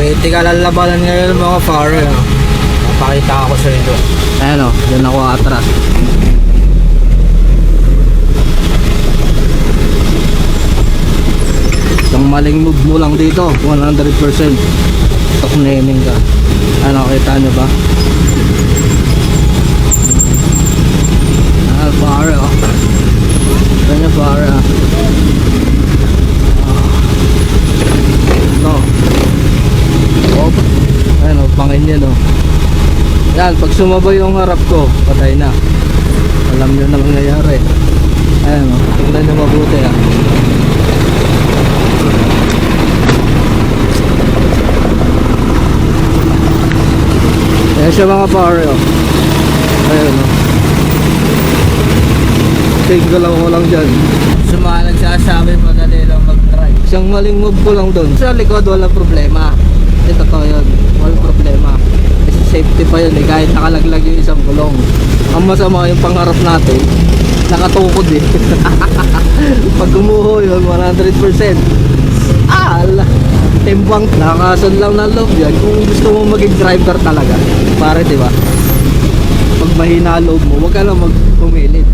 Critical ang labanan ngayon mga pare. Papakita ako sa inyo. Ayan o, dyan ako atras. Isang maling move mo lang dito, 100% tok neming ka. Ano, kita nyo ba? Ah, pare o. Kita nyo pare o. Ito. Oh, ayan o, pangin yan o. Yan, pag sumabay yung harap ko, patay na. Alam nyo na nangyayari. Ayan o, tingnan nyo mabuti ah. Ayan siya mga pare o. Ayan o. Single ako lang dyan. Sa mga nagsasabi madali lang mag-drive. Isang maling move ko lang doon. Sa likod walang problema. Ito totoo yun, walang problema. Kasi safety pa yun eh, kahit nakalaglag yung isang gulong. Ang masama yung pangharap natin, nakatukod eh. Pag gumuho yun, 100%. Ala, timbang, nakakasan lang ng loob yan. Kung gusto mo maging driver talaga, pare diba? Pag mahina loob mo, huwag ka lang magpumilit.